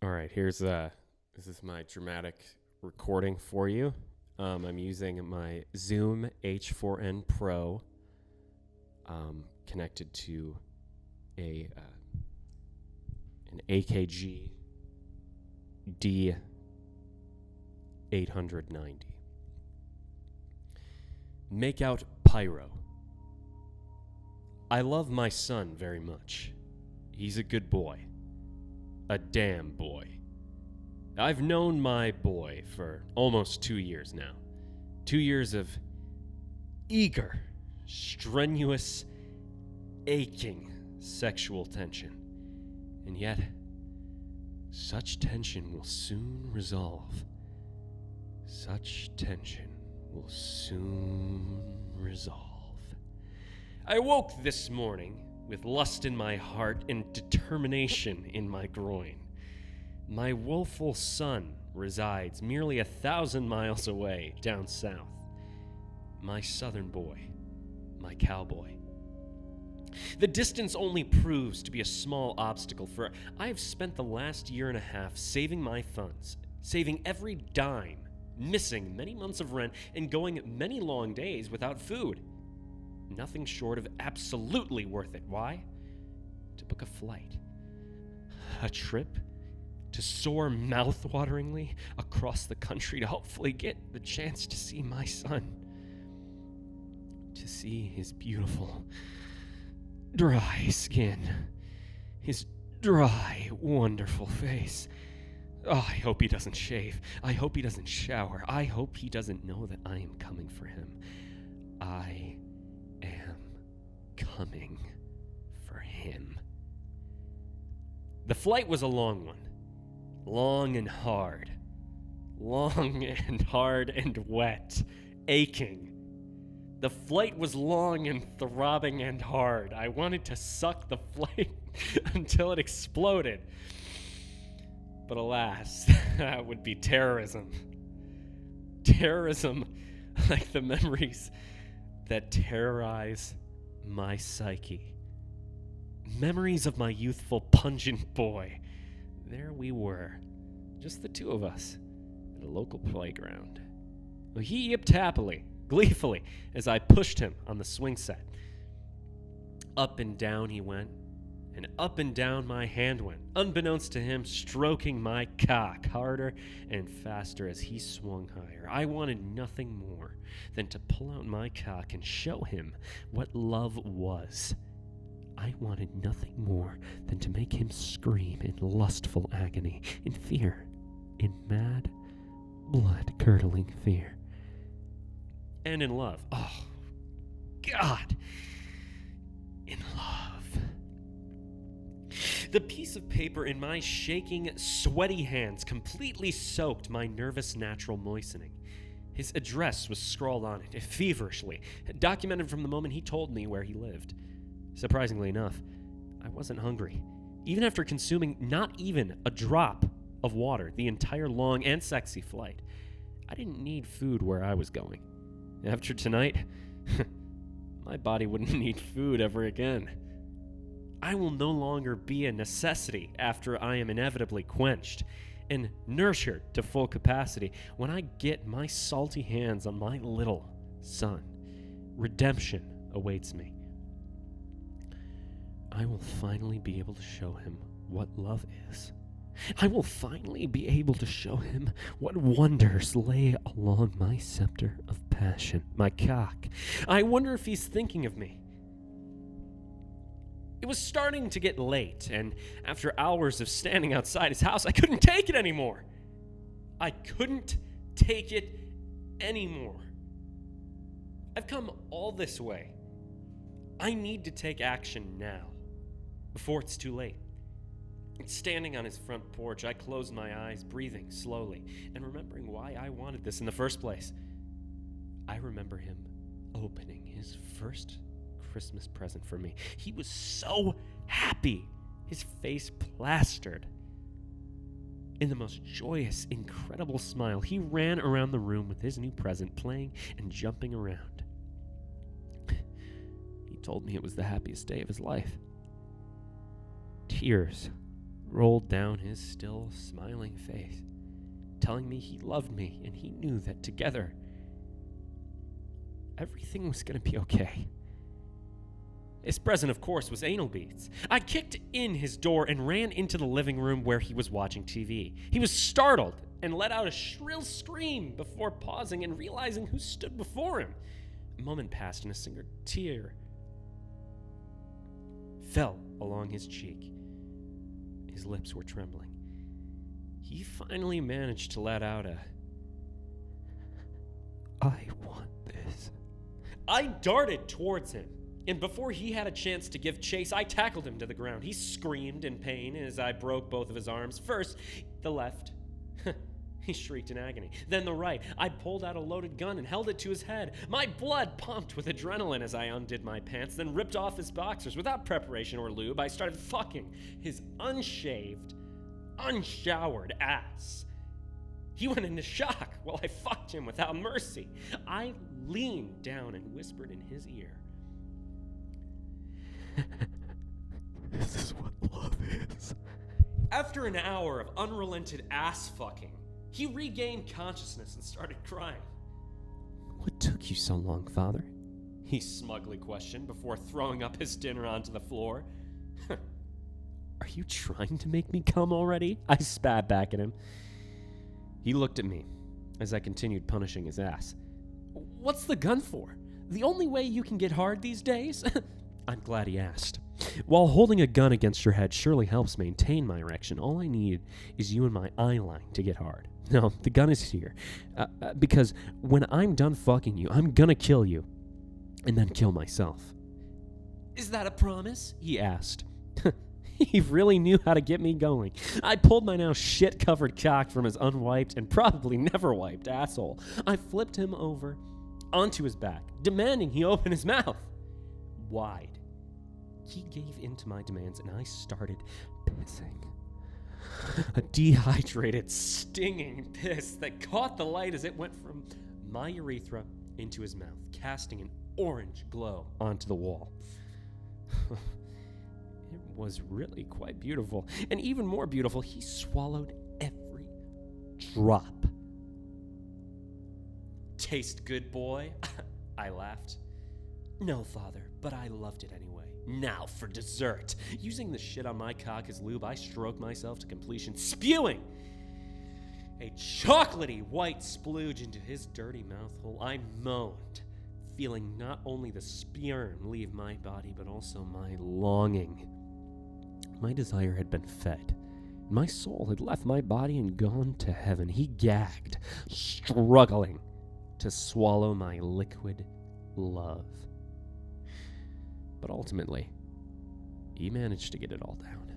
All right, this is my dramatic recording for you. I'm using my Zoom H4n Pro, connected to an AKG D890. Make out Pyro. I love my son very much. He's a good boy. A damn boy. I've known my boy for almost 2 years now. 2 years of eager, strenuous, aching sexual tension. And yet, such tension will soon resolve. Such tension will soon resolve. I woke this morning with lust in my heart and determination in my groin. My woeful son resides merely 1,000 miles away down south. My southern boy, my cowboy. The distance only proves to be a small obstacle, for I have spent the last year and a half saving my funds, saving every dime, missing many months of rent, and going many long days without food. Nothing short of absolutely worth it. Why? To book a flight. A trip to soar mouth-wateringly across the country to hopefully get the chance to see my son. To see his beautiful, dry skin. His dry, wonderful face. Oh, I hope he doesn't shave. I hope he doesn't shower. I hope he doesn't know that I am coming for him. I am coming for him. The flight was a long one. Long and hard. Long and hard and wet. Aching. The flight was long and throbbing and hard. I wanted to suck the flight until it exploded. But alas, that would be terrorism. Terrorism like the memories that terrorize my psyche. Memories of my youthful, pungent boy. There we were, just the two of us, at a local playground. He yipped happily, gleefully, as I pushed him on the swing set. Up and down he went, and up and down my hand went, unbeknownst to him, stroking my cock harder and faster as he swung higher. I wanted nothing more than to pull out my cock and show him what love was. I wanted nothing more than to make him scream in lustful agony, in fear, in mad, blood-curdling fear. And in love. Oh, God! In love. The piece of paper in my shaking, sweaty hands completely soaked my nervous natural moistening. His address was scrawled on it, feverishly, documented from the moment he told me where he lived. Surprisingly enough, I wasn't hungry, even after consuming not even a drop of water the entire long and sexy flight. I didn't need food where I was going. After tonight, my body wouldn't need food ever again. I will no longer be a necessity after I am inevitably quenched and nurtured to full capacity when I get my salty hands on my little son. Redemption awaits me. I will finally be able to show him what love is. I will finally be able to show him what wonders lay along my scepter of passion, my cock. I wonder if he's thinking of me. It was starting to get late, and after hours of standing outside his house, I couldn't take it anymore. I couldn't take it anymore. I've come all this way. I need to take action now, before it's too late. Standing on his front porch, I closed my eyes, breathing slowly, and remembering why I wanted this in the first place. I remember him opening his first Christmas present for me. He was so happy, his face plastered in the most joyous, incredible smile. He ran around the room with his new present, playing and jumping around. He told me it was the happiest day of his life. Tears rolled down his still smiling face, telling me he loved me and he knew that together, everything was going to be okay. His present, of course, was anal beads. I kicked in his door and ran into the living room where he was watching TV. He was startled and let out a shrill scream before pausing and realizing who stood before him. A moment passed and a single tear fell along his cheek. His lips were trembling. He finally managed to let out a, "I want this." I darted towards him, and before he had a chance to give chase, I tackled him to the ground. He screamed in pain as I broke both of his arms. First, the left. He shrieked in agony. Then the right. I pulled out a loaded gun and held it to his head. My blood pumped with adrenaline as I undid my pants, then ripped off his boxers. Without preparation or lube, I started fucking his unshaved, unshowered ass. He went into shock while I fucked him without mercy. I leaned down and whispered in his ear, "This is what love is." After an hour of unrelented ass fucking, he regained consciousness and started crying. "What took you so long, Father?" he smugly questioned before throwing up his dinner onto the floor. "Are you trying to make me come already?" I spat back at him. He looked at me as I continued punishing his ass. "What's the gun for? The only way you can get hard these days?" I'm glad he asked. "While holding a gun against your head surely helps maintain my erection, all I need is you in my eye line to get hard. No, the gun is here. Because when I'm done fucking you, I'm gonna kill you. And then kill myself." "Is that a promise?" he asked. He really knew how to get me going. I pulled my now shit-covered cock from his unwiped and probably never wiped asshole. I flipped him over onto his back, demanding he open his mouth wide. He gave in to my demands and I started pissing. A dehydrated, stinging piss that caught the light as it went from my urethra into his mouth, casting an orange glow onto the wall. It was really quite beautiful. And even more beautiful, he swallowed every drop. "Taste good, boy?" I laughed. "No, Father, but I loved it anyway. Now for dessert." Using the shit on my cock as lube, I stroked myself to completion, spewing a chocolatey white splooge into his dirty mouth hole. I moaned, feeling not only the sperm leave my body, but also my longing. My desire had been fed. My soul had left my body and gone to heaven. He gagged, struggling to swallow my liquid love. But ultimately, he managed to get it all down.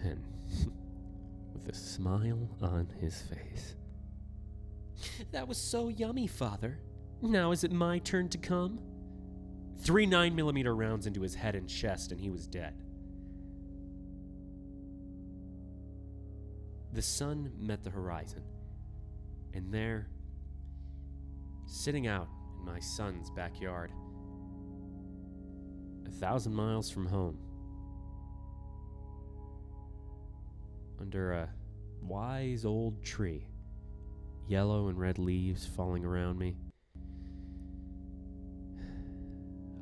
And with a smile on his face. "That was so yummy, Father. Now is it my turn to come?" 3 9mm rounds into his head and chest, and he was dead. The sun met the horizon, and there, sitting out in my son's backyard, 1,000 miles from home, under a wise old tree, yellow and red leaves falling around me,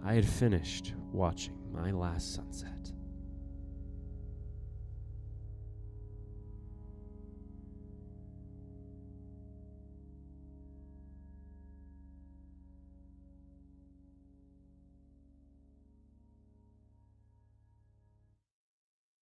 I had finished watching my last sunset.